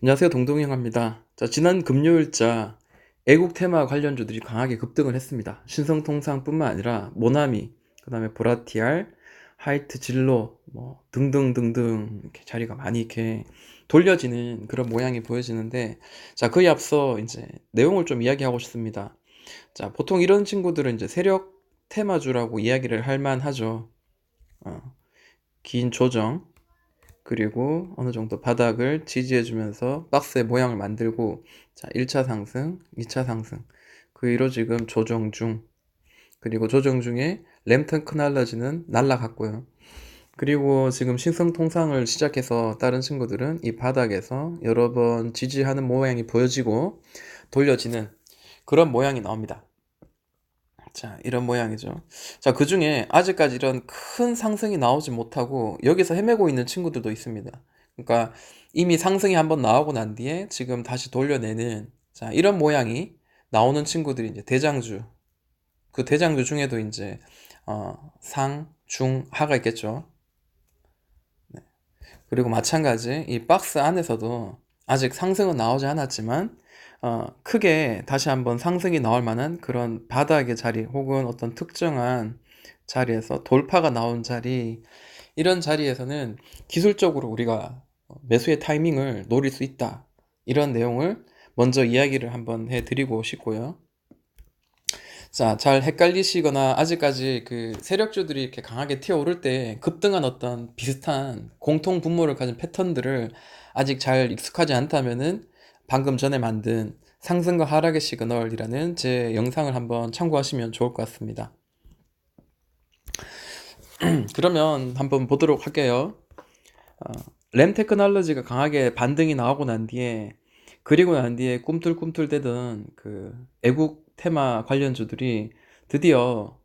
안녕하세요. 동동형입니다. 자, 지난 금요일자 애국 테마 관련주들이 강하게 급등을 했습니다. 신성통상뿐만 아니라 모나미, 그다음에 보라티알, 하이트 진로, 뭐 등등등등 이렇게 자리가 많이 이렇게 돌려지는 그런 모양이 보여지는데, 자, 그에 앞서 이제 내용을 좀 이야기하고 싶습니다. 자, 보통 이런 친구들은 이제 세력 테마주라고 이야기를 할 만하죠. 긴 조정, 그리고 어느 정도 바닥을 지지해주면서 박스의 모양을 만들고, 자, 1차 상승, 2차 상승, 그 위로 지금 조정 중, 그리고 조정 중에 램턴 크날러지는 날라갔고요. 그리고 지금 신성통상을 시작해서 다른 친구들은 이 바닥에서 여러 번 지지하는 모양이 보여지고 돌려지는 그런 모양이 나옵니다. 자, 이런 모양이죠. 자, 그 중에 아직까지 이런 큰 상승이 나오지 못하고 여기서 헤매고 있는 친구들도 있습니다. 그러니까 이미 상승이 한번 나오고 난 뒤에 지금 다시 돌려내는, 자, 이런 모양이 나오는 친구들이 이제 대장주. 그 대장주 중에도 이제 상, 중, 하가 있겠죠. 그리고 마찬가지 이 박스 안에서도 아직 상승은 나오지 않았지만 크게 다시 한번 상승이 나올 만한 그런 바닥의 자리 혹은 어떤 특정한 자리에서 돌파가 나온 자리, 이런 자리에서는 기술적으로 우리가 매수의 타이밍을 노릴 수 있다, 이런 내용을 먼저 이야기를 한번 해드리고 싶고요. 자, 잘 헷갈리시거나 아직까지 그 세력주들이 이렇게 강하게 튀어오를 때 급등한 어떤 비슷한 공통 분모를 가진 패턴들을 아직 잘 익숙하지 않다면은 방금 전에 만든 상승과 하락의 시그널이라는 제 영상을 한번 참고하시면 좋을 것 같습니다. 그러면 한번 보도록 할게요. 램 테크놀로지가 강하게 반등이 나오고 난 뒤에, 그리고 난 뒤에 꿈틀꿈틀대던 그 애국 테마 관련주들이 드디어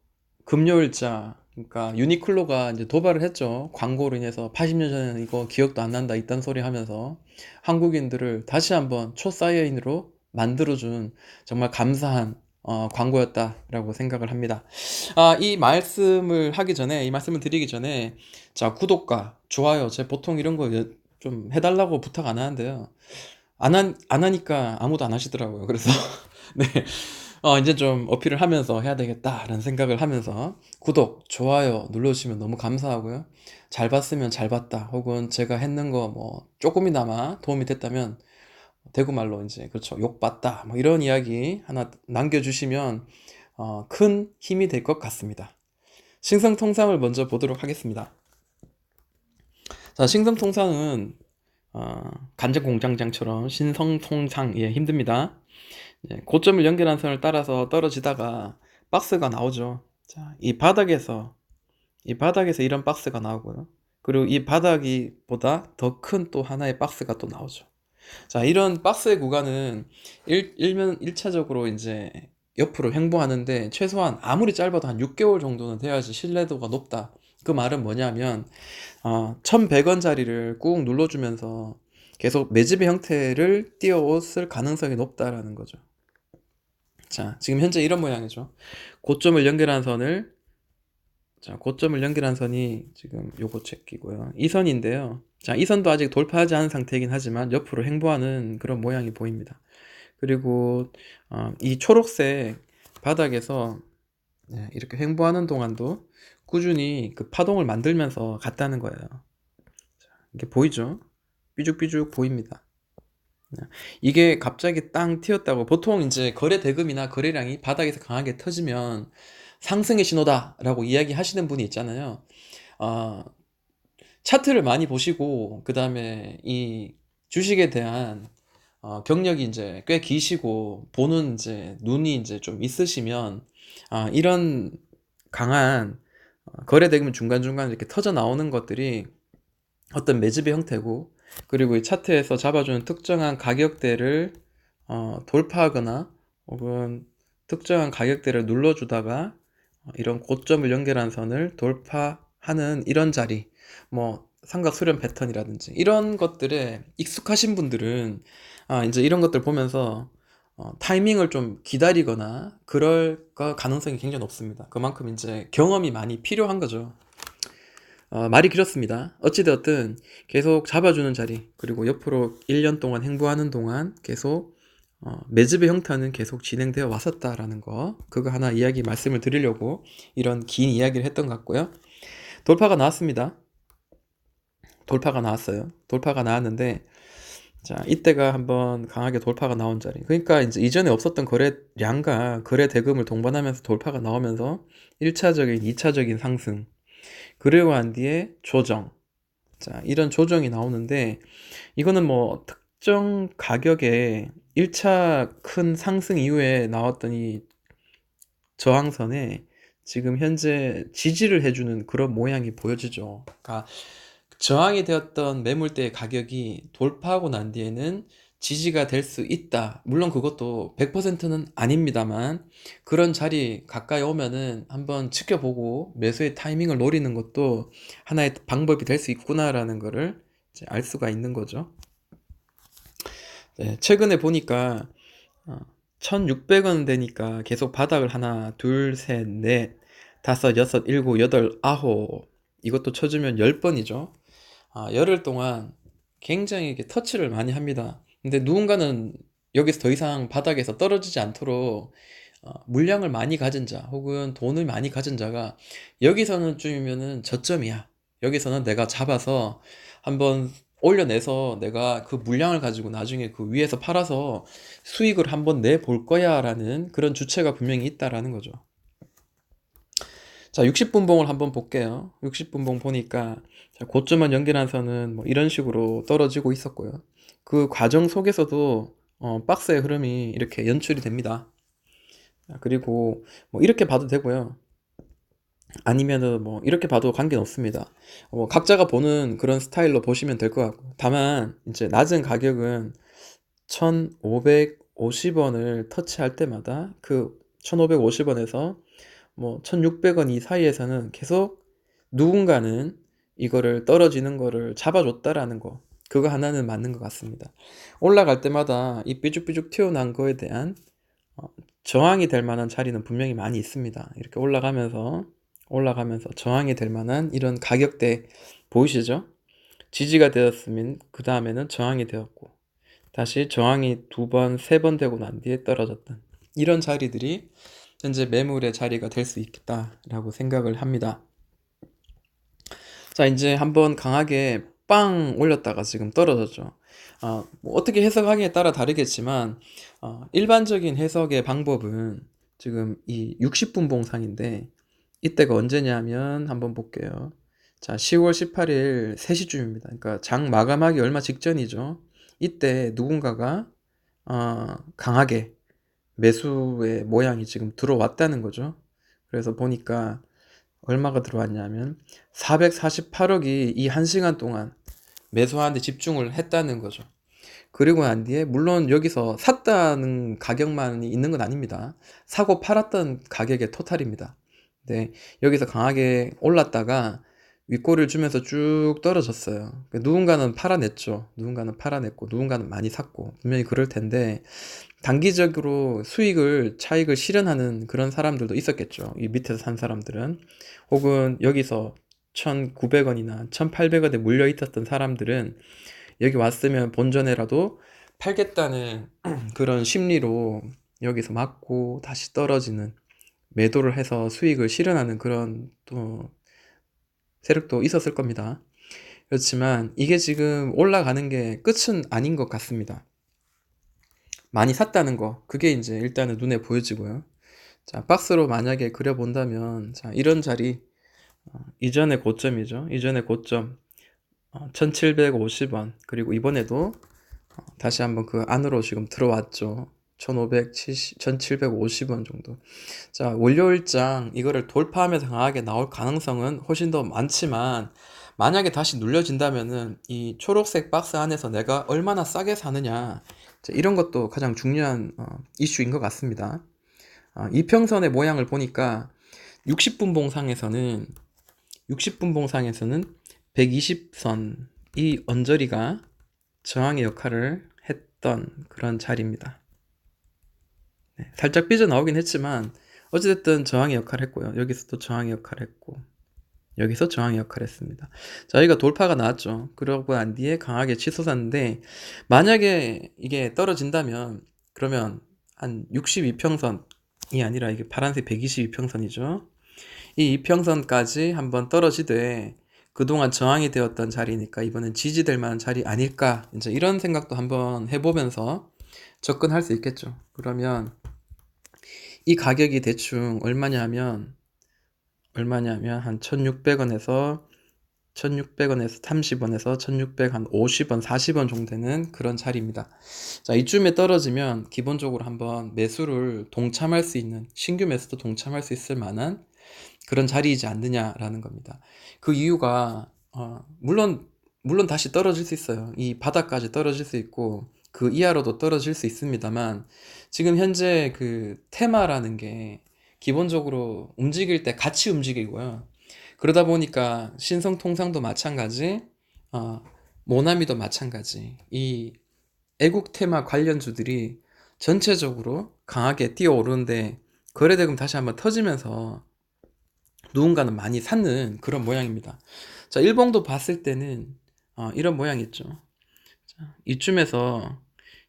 금요일자, 그러니까 유니클로가 이제 도발을 했죠. 광고로 인해서 80년 전에는 이거 기억도 안 난다 이딴 소리 하면서 한국인들을 다시 한번 초사이언으로 만들어준 정말 감사한 광고였다라고 생각을 합니다. 이 말씀을 하기 전에, 이 말씀을 드리기 전에, 자, 구독과 좋아요, 제 보통 이런 거 좀 해달라고 부탁 안 하는데요. 안 하니까 아무도 안 하시더라고요. 그래서, 네. 이제 좀 어필을 하면서 해야 되겠다라는 생각을 하면서 구독, 좋아요 눌러주시면 너무 감사하고요. 잘 봤으면 잘 봤다, 혹은 제가 했는 거 뭐 조금이나마 도움이 됐다면 대구말로 이제 그렇죠, 욕 봤다, 뭐 이런 이야기 하나 남겨주시면 큰 힘이 될 것 같습니다. 신성통상을 먼저 보도록 하겠습니다. 자, 신성통상은 간장공장장처럼 신성통상, 예, 힘듭니다. 예, 고점을 연결한 선을 따라서 떨어지다가 박스가 나오죠. 자, 이 바닥에서 이런 박스가 나오고요. 그리고 이 바닥이 보다 더 큰 또 하나의 박스가 또 나오죠. 자, 이런 박스의 구간은 일면 1차적으로 이제 옆으로 횡보하는데 최소한 아무리 짧아도 한 6개월 정도는 돼야지 신뢰도가 높다. 그 말은 뭐냐면 1100원짜리를 꾹 눌러주면서 계속 매집의 형태를 띄워올 가능성이 높다라는 거죠. 자, 지금 현재 이런 모양이죠. 고점을 연결한 선을, 자, 고점을 연결한 선이 지금 요거 체키고요. 이 선인데요. 자, 이 선도 아직 돌파하지 않은 상태이긴 하지만 옆으로 횡보하는 그런 모양이 보입니다. 그리고 이 초록색 바닥에서, 네, 이렇게 횡보하는 동안도 꾸준히 그 파동을 만들면서 갔다는 거예요. 이게 보이죠? 삐죽삐죽 보입니다. 네. 이게 갑자기 땅 튀었다고, 보통 이제 거래 대금이나 거래량이 바닥에서 강하게 터지면 상승의 신호다라고 이야기 하시는 분이 있잖아요. 아, 차트를 많이 보시고, 그 다음에 이 주식에 대한 경력이 이제 꽤 기시고, 보는 이제 눈이 이제 좀 있으시면, 이런 강한 거래 대금 중간중간 이렇게 터져 나오는 것들이 어떤 매집의 형태고, 그리고 이 차트에서 잡아주는 특정한 가격대를 돌파하거나 혹은 특정한 가격대를 눌러주다가 이런 고점을 연결한 선을 돌파하는 이런 자리, 뭐 삼각 수렴 패턴이라든지 이런 것들에 익숙하신 분들은 이제 이런 것들 보면서 타이밍을 좀 기다리거나 그럴 가능성이 굉장히 높습니다. 그만큼 이제 경험이 많이 필요한 거죠. 말이 길었습니다. 어찌되었든 계속 잡아주는 자리, 그리고 옆으로 1년 동안 행보하는 동안 계속 매집의 형태는 계속 진행되어 왔었다라는 거, 그거 하나 이야기 말씀을 드리려고 이런 긴 이야기를 했던 것 같고요. 돌파가 나왔습니다. 돌파가 나왔어요. 돌파가 나왔는데, 자, 이때가 한번 강하게 돌파가 나온 자리. 그러니까 이제 이전에 없었던 거래량과 거래 대금을 동반하면서 돌파가 나오면서 1차적인, 2차적인 상승. 그리고 난 뒤에 조정. 자, 이런 조정이 나오는데, 이거는 뭐 특정 가격에 1차 큰 상승 이후에 나왔던 이 저항선에 지금 현재 지지를 해주는 그런 모양이 보여지죠. 그러니까 저항이 되었던 매물대의 가격이 돌파하고 난 뒤에는 지지가 될 수 있다. 물론 그것도 100%는 아닙니다만, 그런 자리 가까이 오면은 한번 지켜보고 매수의 타이밍을 노리는 것도 하나의 방법이 될 수 있구나라는 거를 이제 알 수가 있는 거죠. 네, 최근에 보니까 1600원 되니까 계속 바닥을 하나, 둘, 셋, 넷, 다섯, 여섯, 일곱, 여덟, 아홉, 이것도 쳐주면 10번이죠. 열흘 동안 굉장히 이렇게 터치를 많이 합니다. 근데 누군가는 여기서 더 이상 바닥에서 떨어지지 않도록 물량을 많이 가진 자, 혹은 돈을 많이 가진 자가 여기서는 쯤이면은 저점이야. 여기서는 내가 잡아서 한번 올려내서 내가 그 물량을 가지고 나중에 그 위에서 팔아서 수익을 한번 내볼 거야 라는 그런 주체가 분명히 있다라는 거죠. 자, 60분봉을 한번 볼게요. 60분봉 보니까 고점만 연결한 선은 뭐 이런 식으로 떨어지고 있었고요. 그 과정 속에서도 박스의 흐름이 이렇게 연출이 됩니다. 그리고 뭐 이렇게 봐도 되고요. 아니면은 뭐 이렇게 봐도 관계는 없습니다. 각자가 보는 그런 스타일로 보시면 될 것 같고, 다만 이제 낮은 가격은 1550원을 터치할 때마다 그 1550원에서 뭐 1600원 이 사이에서는 계속 누군가는 이거를 떨어지는 거를 잡아줬다라는 거, 그거 하나는 맞는 것 같습니다. 올라갈 때마다 이 삐죽삐죽 튀어나온 거에 대한 어, 저항이 될 만한 자리는 분명히 많이 있습니다. 이렇게 올라가면서 저항이 될 만한 이런 가격대 보이시죠? 지지가 되었으면 그 다음에는 저항이 되었고, 다시 저항이 두 번, 세 번 되고 난 뒤에 떨어졌던 이런 자리들이 현재 매물의 자리가 될 수 있겠다라고 생각을 합니다. 자, 이제 한번 강하게 빵 올렸다가 지금 떨어졌죠. 뭐 어떻게 해석하기에 따라 다르겠지만, 일반적인 해석의 방법은 지금 이 60분 봉상인데, 이때가 언제냐면 한번 볼게요. 자, 10월 18일 3시쯤입니다. 그러니까 장 마감하기 얼마 직전이죠. 이때 누군가가 강하게 매수의 모양이 지금 들어왔다는 거죠. 그래서 보니까 얼마가 들어왔냐면 448억이 이 1시간 동안 매수하는데 집중을 했다는 거죠. 그리고 난 뒤에 물론 여기서 샀다는 가격만이 있는 건 아닙니다. 사고 팔았던 가격의 토탈입니다. 네, 여기서 강하게 올랐다가 윗골을 주면서 쭉 떨어졌어요. 누군가는 팔아냈죠. 누군가는 팔아냈고, 누군가는 많이 샀고, 분명히 그럴 텐데, 단기적으로 차익을 실현하는 그런 사람들도 있었겠죠. 이 밑에서 산 사람들은. 혹은 여기서 1,900원이나 1,800원에 물려 있었던 사람들은 여기 왔으면 본전에라도 팔겠다는 그런 심리로 여기서 맞고 다시 떨어지는, 매도를 해서 수익을 실현하는 그런 또 세력도 있었을 겁니다. 그렇지만 이게 지금 올라가는 게 끝은 아닌 것 같습니다. 많이 샀다는 거, 그게 이제 일단은 눈에 보여지고요. 자, 박스로 만약에 그려본다면, 자, 이런 자리, 이전의 고점이죠. 이전의 고점, 1750원. 그리고 이번에도 다시 한번 그 안으로 지금 들어왔죠. 1750원 정도. 자, 월요일장 이거를 돌파하면서 강하게 나올 가능성은 훨씬 더 많지만, 만약에 다시 눌려진다면은 이 초록색 박스 안에서 내가 얼마나 싸게 사느냐, 자, 이런 것도 가장 중요한 이슈인 것 같습니다. 이평선의 모양을 보니까 60분 봉상에서는 120선 이 언저리가 저항의 역할을 했던 그런 자리입니다. 네, 살짝 삐져나오긴 했지만 어찌됐든 저항의 역할을 했고요. 여기서도 저항의 역할을 했고, 여기서 저항의 역할을 했습니다. 자, 여기가 돌파가 나왔죠. 그러고 난 뒤에 강하게 치솟았는데, 만약에 이게 떨어진다면 그러면 한 62평선이 아니라 이게 파란색 122평선이죠. 이 이평선까지 한번 떨어지되 그동안 저항이 되었던 자리니까 이번엔 지지될 만한 자리 아닐까, 이제 이런 생각도 한번 해보면서 접근할 수 있겠죠. 그러면 이 가격이 대충 얼마냐면 한 1600원에서 30원에서 1600, 한 50원, 40원 정도 되는 그런 자리입니다. 자, 이쯤에 떨어지면 기본적으로 한번 매수를 동참할 수 있는, 신규 매수도 동참할 수 있을 만한 그런 자리이지 않느냐라는 겁니다. 그 이유가 물론 다시 떨어질 수 있어요. 이 바닥까지 떨어질 수 있고 그 이하로도 떨어질 수 있습니다만, 지금 현재 그 테마라는 게 기본적으로 움직일 때 같이 움직이고요. 그러다 보니까 신성통상도 마찬가지, 모나미도 마찬가지, 이 애국 테마 관련주들이 전체적으로 강하게 뛰어오르는데, 거래대금 다시 한번 터지면서 누군가는 많이 샀는 그런 모양입니다. 자, 일봉도 봤을 때는 이런 모양이 있죠. 자, 이쯤에서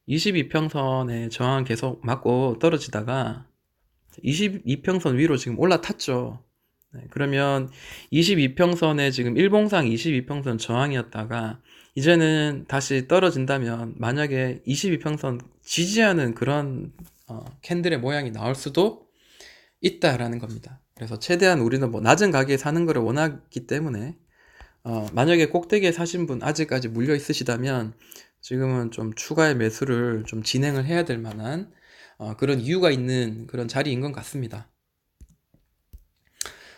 22평선에 저항 계속 맞고 떨어지다가 22평선 위로 지금 올라탔죠. 네, 그러면 22평선에 지금 일봉상 22평선 저항이었다가 이제는 다시 떨어진다면, 만약에 22평선 지지하는 그런 캔들의 모양이 나올 수도 있다라는 겁니다. 그래서 최대한 우리는 뭐 낮은 가격에 사는 것을 원하기 때문에, 만약에 꼭대기에 사신 분 아직까지 물려 있으시다면 지금은 좀 추가의 매수를 좀 진행을 해야 될 만한 그런 이유가 있는 그런 자리인 것 같습니다.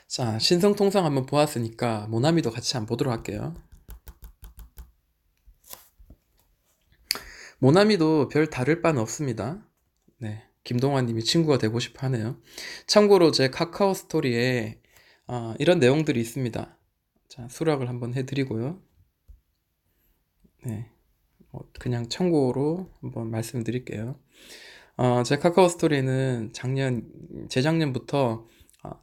자, 신성통상 한번 보았으니까 모나미도 같이 한번 보도록 할게요. 모나미도 별 다를 바는 없습니다. 네, 김동환님이 친구가 되고 싶어 하네요. 참고로 제 카카오 스토리에 이런 내용들이 있습니다. 자, 수락을 한번 해드리고요. 네, 그냥 참고로 한번 말씀드릴게요. 제 카카오 스토리는 재작년부터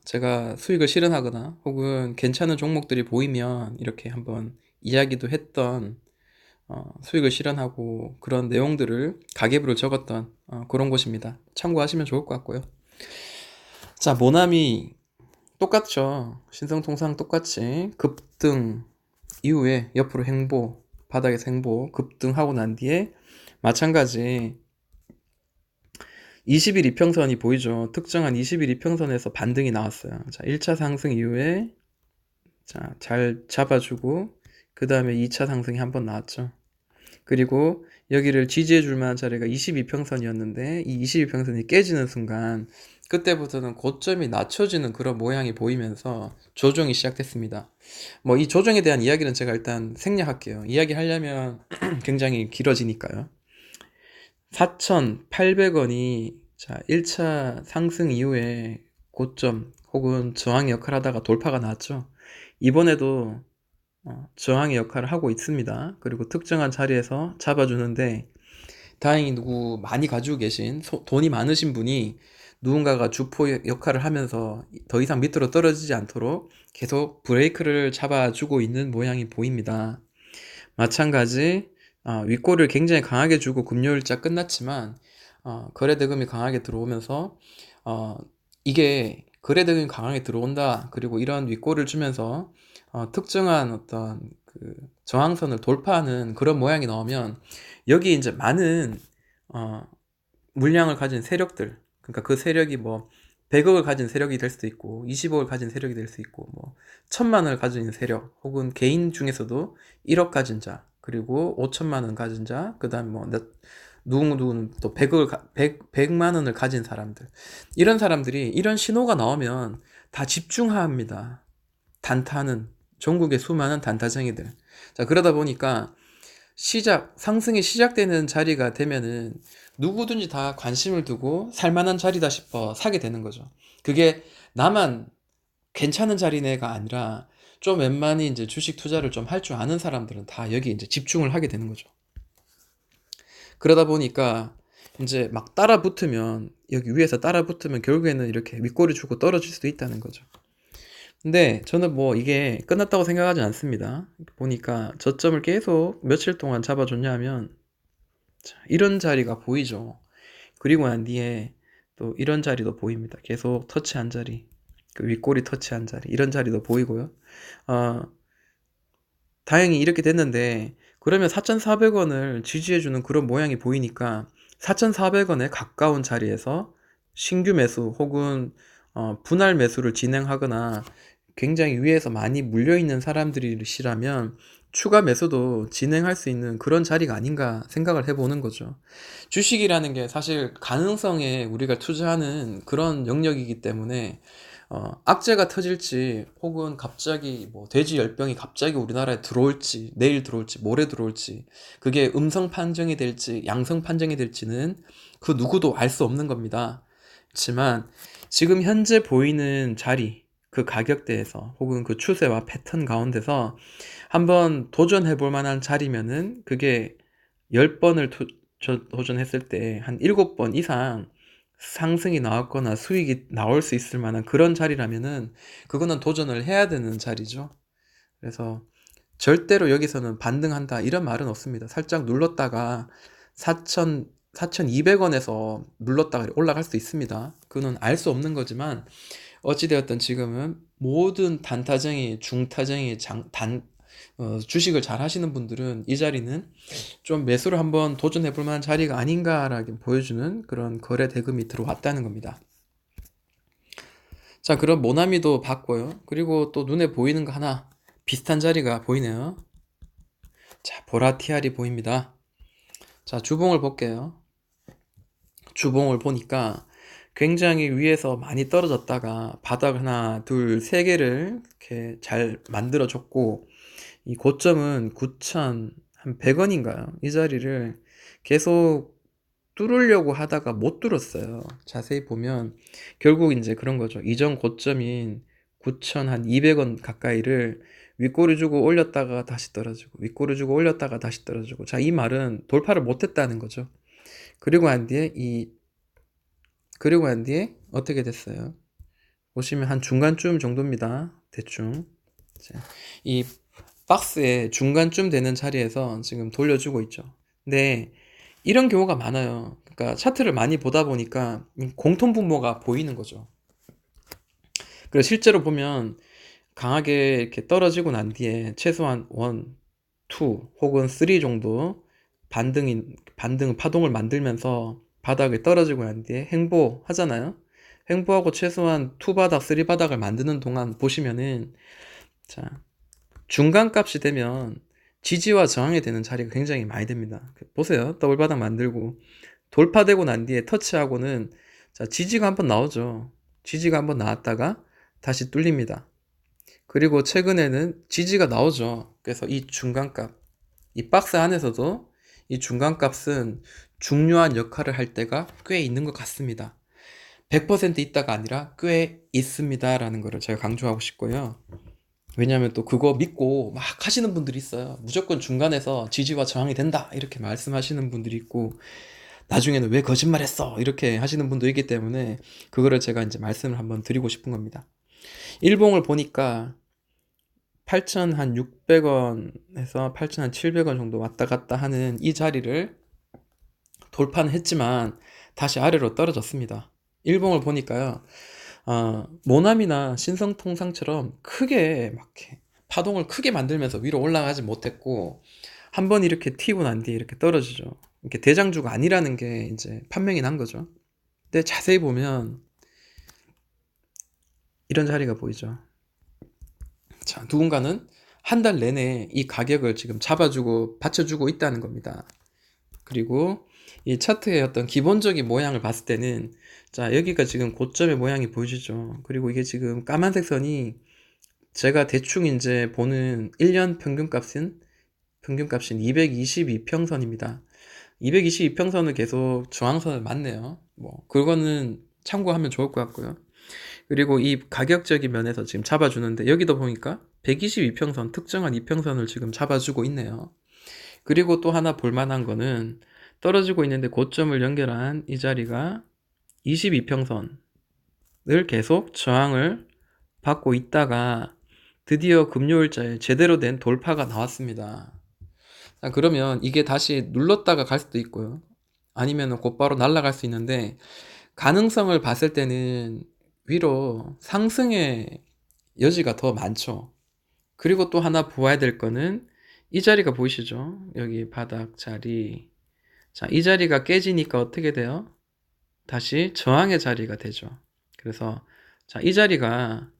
제가 수익을 실현하거나 혹은 괜찮은 종목들이 보이면 이렇게 한번 이야기도 했던, 수익을 실현하고 그런 내용들을 가계부를 적었던 그런 곳입니다. 참고하시면 좋을 것 같고요. 자, 모나미 똑같죠. 신성통상 똑같이 급등 이후에 옆으로 횡보, 바닥에서 횡보, 급등하고 난 뒤에 마찬가지 20일 이평선이 보이죠. 특정한 20일 이평선에서 반등이 나왔어요. 자, 1차 상승 이후에 자, 잘 잡아주고 그 다음에 2차 상승이 한번 나왔죠. 그리고 여기를 지지해 줄 만한 자리가 22평선이었는데 이 22평선이 깨지는 순간 그때부터는 고점이 낮춰지는 그런 모양이 보이면서 조정이 시작됐습니다. 뭐 이 조정에 대한 이야기는 제가 일단 생략할게요. 이야기하려면 굉장히 길어지니까요. 4,800원이 자 1차 상승 이후에 고점 혹은 저항의 역할을 하다가 돌파가 나왔죠. 이번에도 저항의 역할을 하고 있습니다. 그리고 특정한 자리에서 잡아주는데, 다행히 많이 가지고 계신 돈이 많으신 분이 누군가가 주포 역할을 하면서 더 이상 밑으로 떨어지지 않도록 계속 브레이크를 잡아주고 있는 모양이 보입니다. 마찬가지 윗골을 굉장히 강하게 주고 금요일자 끝났지만 거래대금이 강하게 들어오면서 이게 거래대금이 강하게 들어온다, 그리고 이런 윗골을 주면서 특정한 어떤 그 저항선을 돌파하는 그런 모양이 나오면, 여기 이제 많은 물량을 가진 세력들, 그러니까 그 세력이 뭐 100억을 가진 세력이 될 수도 있고 20억을 가진 세력이 될 수 있고 뭐 1000만원을 가진 세력, 혹은 개인 중에서도 1억 가진 자, 그리고 5천만원 가진 자, 그 다음 뭐 누구는 또 100만원을 가진 사람들, 이런 사람들이 이런 신호가 나오면 다 집중합니다. 단타는 전국의 수많은 단타쟁이들. 자, 그러다 보니까 상승이 시작되는 자리가 되면은 누구든지 다 관심을 두고 살만한 자리다 싶어 사게 되는 거죠. 그게 나만 괜찮은 자리네가 아니라 좀 웬만히 이제 주식 투자를 좀 할 줄 아는 사람들은 다 여기 이제 집중을 하게 되는 거죠. 그러다 보니까 이제 막 따라 붙으면, 여기 위에서 따라 붙으면 결국에는 이렇게 윗꼬리 주고 떨어질 수도 있다는 거죠. 근데 저는 뭐 이게 끝났다고 생각하지 않습니다. 보니까 저점을 계속 며칠 동안 잡아줬냐면 이런 자리가 보이죠. 그리고 난 뒤에 또 이런 자리도 보입니다. 계속 터치한 자리, 그 윗꼬리 터치한 자리, 이런 자리도 보이고요. 어, 다행히 이렇게 됐는데 그러면 4,400원을 지지해주는 그런 모양이 보이니까 4,400원에 가까운 자리에서 신규 매수 혹은 분할 매수를 진행하거나 굉장히 위에서 많이 물려있는 사람들이시라면 추가 매수도 진행할 수 있는 그런 자리가 아닌가 생각을 해보는 거죠. 주식이라는 게 사실 가능성에 우리가 투자하는 그런 영역이기 때문에 악재가 터질지 혹은 갑자기 뭐 돼지 열병이 갑자기 우리나라에 들어올지 내일 들어올지 모레 들어올지 그게 음성 판정이 될지 양성 판정이 될지는 그 누구도 알 수 없는 겁니다. 그렇지만 지금 현재 보이는 자리 그 가격대에서 혹은 그 추세와 패턴 가운데서 한번 도전해 볼 만한 자리면은 그게 10번을 도전했을 때 한 7번 이상 상승이 나왔거나 수익이 나올 수 있을 만한 그런 자리라면은 그거는 도전을 해야 되는 자리죠. 그래서 절대로 여기서는 반등한다 이런 말은 없습니다. 살짝 눌렀다가 4,200원에서 눌렀다가 올라갈 수 있습니다. 그거는 알 수 없는 거지만 어찌되었든 지금은 모든 단타쟁이, 중타쟁이, 주식을 잘 하시는 분들은 이 자리는 좀 매수를 한번 도전해 볼 만한 자리가 아닌가라고 보여주는 그런 거래 대금이 들어왔다는 겁니다. 자, 그럼 모나미도 봤고요. 그리고 또 눈에 보이는 거 하나 비슷한 자리가 보이네요. 자, 보라티알이 보입니다. 자, 주봉을 볼게요. 주봉을 보니까 굉장히 위에서 많이 떨어졌다가 바닥 하나, 둘, 세 개를 이렇게 잘 만들어줬고 이 고점은 9,100원인가요? 이 자리를 계속 뚫으려고 하다가 못 뚫었어요. 자세히 보면 결국 이제 그런 거죠. 이전 고점인 9,200원 가까이를 윗꼬리 주고 올렸다가 다시 떨어지고 윗꼬리 주고 올렸다가 다시 떨어지고 자, 이 말은 돌파를 못 했다는 거죠. 그리고 난 뒤에 어떻게 됐어요? 보시면 한 중간쯤 정도입니다. 대충. 이 박스의 중간쯤 되는 자리에서 지금 돌려주고 있죠. 근데 이런 경우가 많아요. 그러니까 차트를 많이 보다 보니까 공통 분모가 보이는 거죠. 그래서 실제로 보면 강하게 이렇게 떨어지고 난 뒤에 최소한 1, 2 혹은 3 정도 반등 파동을 만들면서 바닥에 떨어지고 난 뒤에 횡보하잖아요. 횡보하고 최소한 2 바닥, 3 바닥을 만드는 동안 보시면은 자, 중간 값이 되면 지지와 저항이 되는 자리가 굉장히 많이 됩니다. 보세요. 더블 바닥 만들고 돌파되고 난 뒤에 터치하고는 자, 지지가 한번 나오죠. 지지가 한번 나왔다가 다시 뚫립니다. 그리고 최근에는 지지가 나오죠. 그래서 이 중간값, 이 박스 안에서도 이 중간값은 중요한 역할을 할 때가 꽤 있는 것 같습니다. 100% 있다가 아니라 꽤 있습니다. 라는 거를 제가 강조하고 싶고요. 왜냐하면 또 그거 믿고 막 하시는 분들이 있어요. 무조건 중간에서 지지와 저항이 된다. 이렇게 말씀하시는 분들이 있고, 나중에는 왜 거짓말했어? 이렇게 하시는 분도 있기 때문에, 그거를 제가 이제 말씀을 한번 드리고 싶은 겁니다. 일봉을 보니까 8,600원에서 8,700원 정도 왔다 갔다 하는 이 자리를 돌파는 했지만 다시 아래로 떨어졌습니다. 일봉을 보니까요. 모나미나 신성통상처럼 크게 막 파동을 크게 만들면서 위로 올라가지 못했고 한번 이렇게 튀고 난 뒤에 이렇게 떨어지죠. 이렇게 대장주가 아니라는 게 이제 판명이 난 거죠. 근데 자세히 보면 이런 자리가 보이죠. 자, 누군가는 한 달 내내 이 가격을 지금 잡아주고 받쳐주고 있다는 겁니다. 그리고 이 차트의 어떤 기본적인 모양을 봤을 때는 자, 여기가 지금 고점의 모양이 보이시죠. 그리고 이게 지금 까만색 선이 제가 대충 이제 보는 1년 평균값인 222평선입니다. 222평선은 계속 저항선을 맞네요. 뭐 그거는 참고하면 좋을 것 같고요. 그리고 이 가격적인 면에서 지금 잡아주는데 여기도 보니까 122평선 특정한 이평선을 지금 잡아주고 있네요. 그리고 또 하나 볼만한 거는 떨어지고 있는데 고점을 연결한 이 자리가 22평선을 계속 저항을 받고 있다가 드디어 금요일자에 제대로 된 돌파가 나왔습니다. 자, 그러면 이게 다시 눌렀다가 갈 수도 있고요. 아니면 곧바로 날아갈 수 있는데, 가능성을 봤을 때는 위로 상승의 여지가 더 많죠. 그리고 또 하나 보아야 될 거는 이 자리가 보이시죠? 여기 바닥 자리. 자, 이 자리가 깨지니까 어떻게 돼요? 다시 저항의 자리가 되죠. 그래서 자, 이 자리가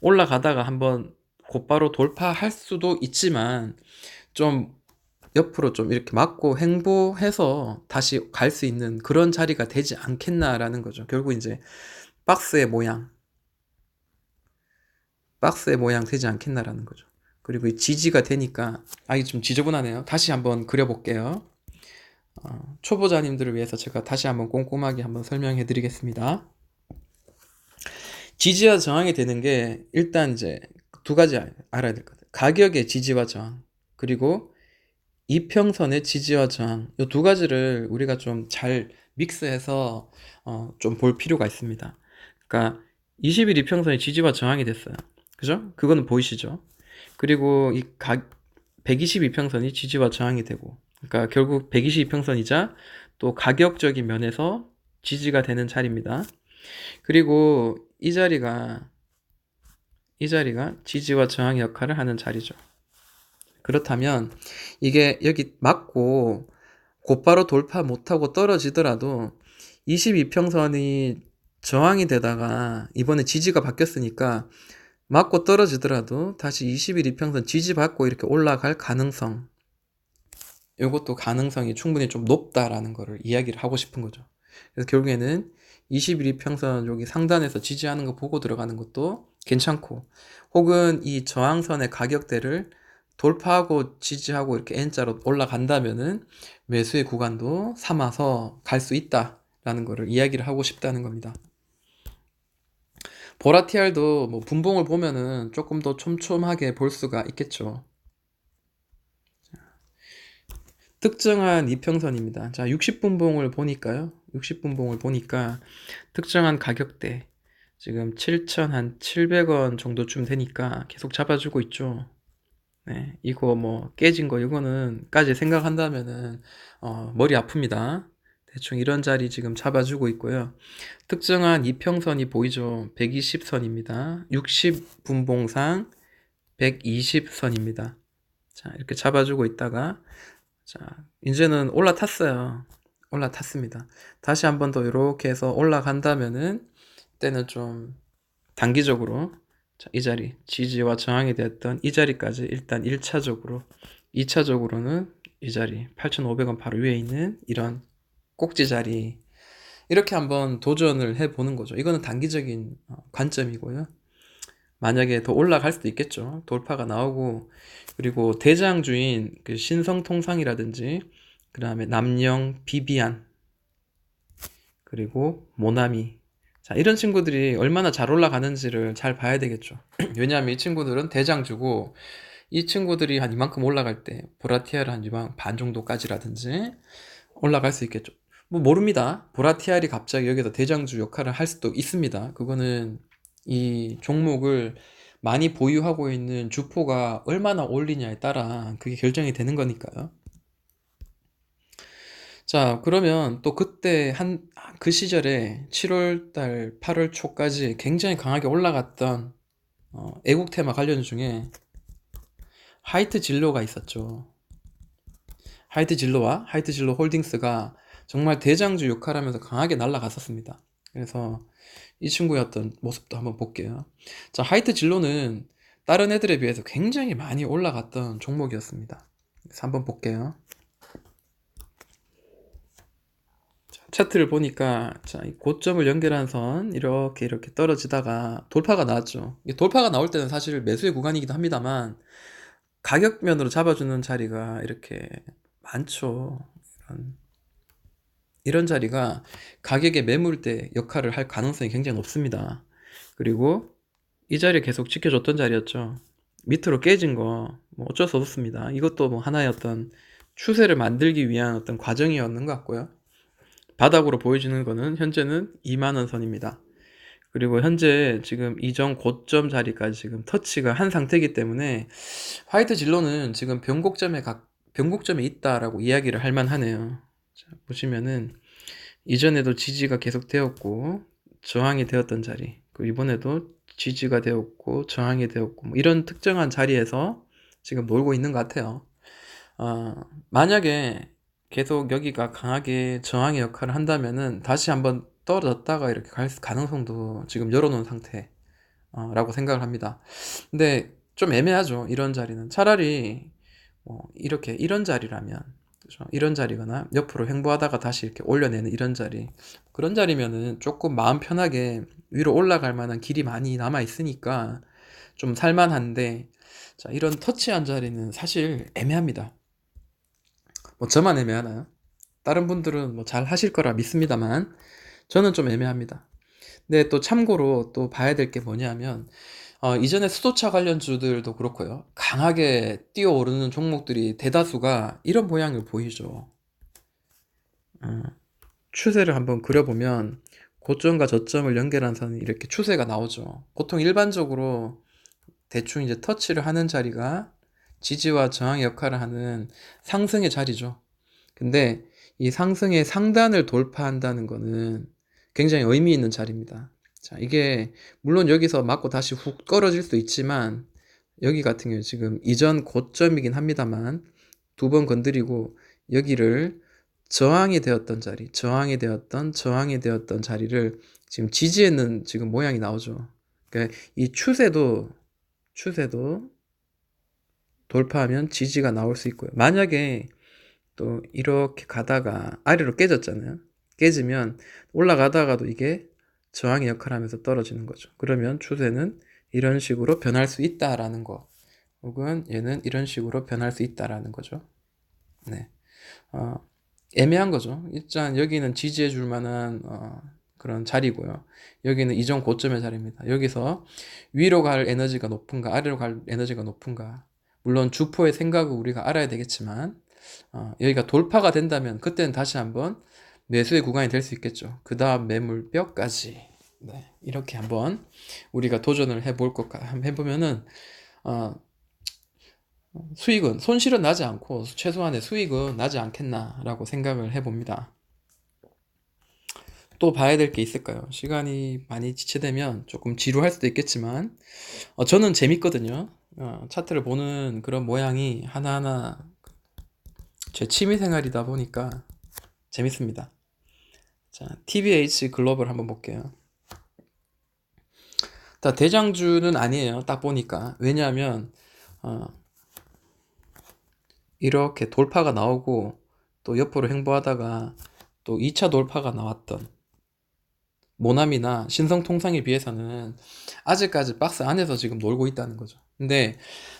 올라가다가 한번 곧바로 돌파할 수도 있지만 좀 옆으로 좀 이렇게 맞고 횡보해서 다시 갈 수 있는 그런 자리가 되지 않겠나라는 거죠. 결국 이제 박스의 모양 되지 않겠나라는 거죠. 그리고 이 지지가 되니까 이게 좀 지저분하네요. 다시 한번 그려볼게요. 초보자님들을 위해서 제가 다시 한번 꼼꼼하게 한번 설명해 드리겠습니다. 지지와 저항이 되는 게 일단 이제 두 가지 알아야 될 것 같아요. 가격의 지지와 저항, 그리고 이평선의 지지와 저항, 이 두 가지를 우리가 좀 잘 믹스해서 좀 볼 필요가 있습니다. 그러니까 20일 이평선이 지지와 저항이 됐어요. 그죠? 그거는 보이시죠? 그리고 122평선이 지지와 저항이 되고, 그러니까 결국 122평선이자 또 가격적인 면에서 지지가 되는 자리입니다. 그리고 이 자리가 지지와 저항의 역할을 하는 자리죠. 그렇다면 이게 여기 맞고 곧바로 돌파 못하고 떨어지더라도 22평선이 저항이 되다가 이번에 지지가 바뀌었으니까 맞고 떨어지더라도 다시 21이평선 지지받고 이렇게 올라갈 가능성, 이것도 가능성이 충분히 좀 높다라는 거를 이야기를 하고 싶은 거죠. 그래서 결국에는 21이평선 여기 상단에서 지지하는 거 보고 들어가는 것도 괜찮고, 혹은 이 저항선의 가격대를 돌파하고 지지하고 이렇게 N자로 올라간다면은 매수의 구간도 삼아서 갈 수 있다라는 거를 이야기를 하고 싶다는 겁니다. 보라티알도 뭐 분봉을 보면은 조금 더 촘촘하게 볼 수가 있겠죠. 특정한 이평선입니다. 자, 60분봉을 보니까요. 60분봉을 보니까 특정한 가격대, 지금 7,700원 정도쯤 되니까 계속 잡아주고 있죠. 네, 이거 뭐 깨진 거 이거는까지 생각한다면은 머리 아픕니다. 대충 이런 자리 지금 잡아주고 있고요. 특정한 이평선이 보이죠? 120선입니다. 60분봉상 120선입니다. 자, 이렇게 잡아주고 있다가 자, 이제는 올라탔어요. 올라탔습니다. 다시 한번 더 이렇게 해서 올라간다면은 때는 좀 단기적으로 자, 이 자리 지지와 저항이 되었던 이 자리까지 일단 1차적으로, 2차적으로는 이 자리 8,500원 바로 위에 있는 이런 꼭지 자리, 이렇게 한번 도전을 해보는 거죠. 이거는 단기적인 관점이고요. 만약에 더 올라갈 수도 있겠죠. 돌파가 나오고, 그리고 대장주인 그 신성통상이라든지, 그 다음에 남영, 비비안, 그리고 모나미. 자, 이런 친구들이 얼마나 잘 올라가는지를 잘 봐야 되겠죠. 왜냐하면 이 친구들은 대장주고, 이 친구들이 한 이만큼 올라갈 때, 보라티아를 한 이만 반 정도까지라든지 올라갈 수 있겠죠. 뭐 모릅니다. 보라티알이 갑자기 여기서 대장주 역할을 할 수도 있습니다. 그거는 이 종목을 많이 보유하고 있는 주포가 얼마나 올리냐에 따라 그게 결정이 되는 거니까요. 자, 그러면 또 그때 그 시절에 7월달, 8월 초까지 굉장히 강하게 올라갔던 애국 테마 관련 중에 하이트 진로가 있었죠. 하이트 진로와 하이트 진로 홀딩스가 정말 대장주 역할하면서 강하게 날아갔었습니다. 그래서 이 친구의 어떤 모습도 한번 볼게요. 자, 하이트 진로는 다른 애들에 비해서 굉장히 많이 올라갔던 종목이었습니다. 그래서 한번 볼게요. 자, 차트를 보니까 자, 이 고점을 연결한 선 이렇게 떨어지다가 돌파가 나왔죠. 돌파가 나올 때는 사실 매수의 구간이기도 합니다만 가격면으로 잡아주는 자리가 이렇게 많죠. 이런 자리가 가격의 매물대 역할을 할 가능성이 굉장히 높습니다. 그리고 이 자리 계속 지켜줬던 자리였죠. 밑으로 깨진 거 뭐 어쩔 수 없습니다. 이것도 뭐 하나의 어떤 추세를 만들기 위한 어떤 과정이었는 것 같고요. 바닥으로 보여지는 거는 현재는 2만원 선입니다. 그리고 현재 지금 이전 고점 자리까지 지금 터치가 한 상태이기 때문에 화이트 진로는 지금 변곡점에 있다라고 이야기를 할 만하네요. 자, 보시면은 이전에도 지지가 계속 되었고 저항이 되었던 자리, 그리고 이번에도 지지가 되었고 저항이 되었고 뭐 이런 특정한 자리에서 지금 놀고 있는 것 같아요. 만약에 계속 여기가 강하게 저항의 역할을 한다면은 다시 한번 떨어졌다가 이렇게 갈 가능성도 지금 열어놓은 상태라고 생각을 합니다. 근데 좀 애매하죠. 이런 자리는 차라리 뭐 이렇게 이런 자리라면, 그죠? 이런 자리거나 옆으로 횡보하다가 다시 이렇게 올려내는 이런 자리, 그런 자리면은 조금 마음 편하게 위로 올라갈 만한 길이 많이 남아 있으니까 좀 살만한데, 자, 이런 터치한 자리는 사실 애매합니다. 뭐 저만 애매하나요? 다른 분들은 뭐 잘 하실 거라 믿습니다만 저는 좀 애매합니다. 근데 또 참고로 또 봐야 될 게 뭐냐면, 이전에 수소차 관련주들도 그렇고요. 강하게 뛰어오르는 종목들이 대다수가 이런 모양을 보이죠. 어, 추세를 한번 그려보면 고점과 저점을 연결한 선이 이렇게 추세가 나오죠. 보통 일반적으로 대충 이제 터치를 하는 자리가 지지와 저항의 역할을 하는 상승의 자리죠. 근데 이 상승의 상단을 돌파한다는 거는 굉장히 의미 있는 자리입니다. 자, 이게 물론 여기서 맞고 다시 훅 떨어질 수도 있지만 여기 같은 경우 지금 이전 고점이긴 합니다만 두 번 건드리고 여기를 저항이 되었던 자리를 지금 지지했는 지금 모양이 나오죠. 그러니까 이 추세도 돌파하면 지지가 나올 수 있고요. 만약에 또 이렇게 가다가 아래로 깨졌잖아요. 깨지면 올라가다가도 이게 저항의 역할을 하면서 떨어지는 거죠. 그러면 추세는 이런 식으로 변할 수 있다라는 거, 혹은 얘는 이런 식으로 변할 수 있다라는 거죠. 네. 어, 애매한 거죠. 일단 여기는 지지해 줄 만한 그런 자리고요. 여기는 이전 고점의 자리입니다. 여기서 위로 갈 에너지가 높은가, 아래로 갈 에너지가 높은가. 물론 주포의 생각을 우리가 알아야 되겠지만, 여기가 돌파가 된다면 그때는 다시 한번 매수의 구간이 될 수 있겠죠. 그 다음 매물뼈까지. 네, 이렇게 한번 우리가 도전을 해보면은, 어, 손실은 나지 않고 최소한의 수익은 나지 않겠나라고 생각을 해봅니다. 또 봐야 될 게 있을까요? 시간이 많이 지체되면 조금 지루할 수도 있겠지만, 저는 재밌거든요. 차트를 보는 그런 모양이 하나하나 제 취미 생활이다 보니까 재밌습니다. 자, TBH 글로벌 한번 볼게요. 대장주는 아니에요. 딱 보니까. 왜냐하면, 이렇게 돌파가 나오고 또 옆으로 횡보하다가 또 2차 돌파가 나왔던 모나미나 신성통상에 비해서는 아직까지 박스 안에서 지금 놀고 있다는 거죠. 근데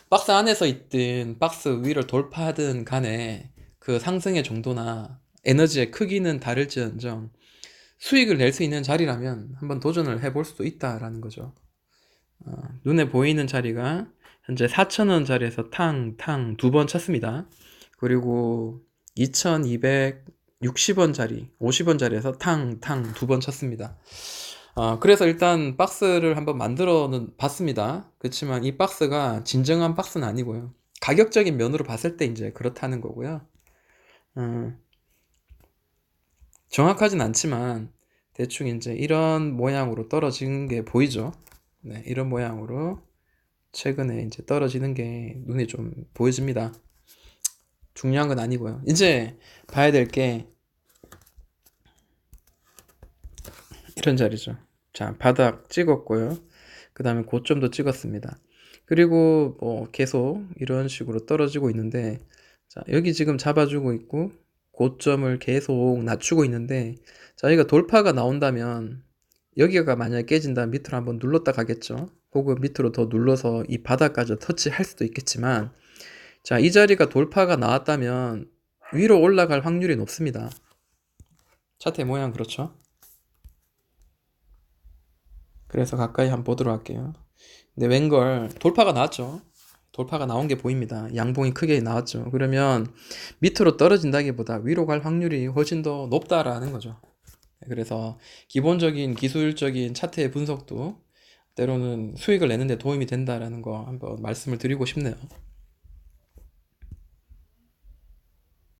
박스 안에서 있든 박스 위를 돌파하든 간에 그 상승의 정도나 에너지의 크기는 다를지언정 수익을 낼 수 있는 자리라면 한번 도전을 해볼 수도 있다라는 거죠. 눈에 보이는 자리가 현재 4,000원 자리에서 탕 두 번 쳤습니다. 그리고 2,260원 자리, 50원 자리에서 탕 두 번 쳤습니다. 그래서 일단 박스를 한번 만들어는 봤습니다. 그렇지만 이 박스가 진정한 박스는 아니고요. 가격적인 면으로 봤을 때 이제 그렇다는 거고요. 정확하진 않지만 대충 이제 이런 모양으로 떨어지는 게 보이죠. 네, 이런 모양으로 최근에 이제 떨어지는 게 눈에 좀 보여집니다. 중요한 건 아니고요. 이제 봐야 될 게 이런 자리죠. 자, 바닥 찍었고요. 그 다음에 고점도 찍었습니다. 그리고 뭐 계속 이런 식으로 떨어지고 있는데, 자, 여기 지금 잡아주고 있고 고점을 계속 낮추고 있는데, 자, 여기가 돌파가 나온다면 여기가 만약에 깨진다면 밑으로 한번 눌렀다 가겠죠. 혹은 밑으로 더 눌러서 이 바닥까지 터치할 수도 있겠지만, 자, 이 자리가 돌파가 나왔다면 위로 올라갈 확률이 높습니다. 차트의 모양 그렇죠? 그래서 가까이 한번 보도록 할게요. 근데 웬걸 돌파가 나왔죠. 돌파가 나온 게 보입니다. 양봉이 크게 나왔죠. 그러면 밑으로 떨어진다기보다 위로 갈 확률이 훨씬 더 높다라는 거죠. 그래서 기본적인 기술적인 차트의 분석도 때로는 수익을 내는데 도움이 된다라는 거 한번 말씀을 드리고 싶네요.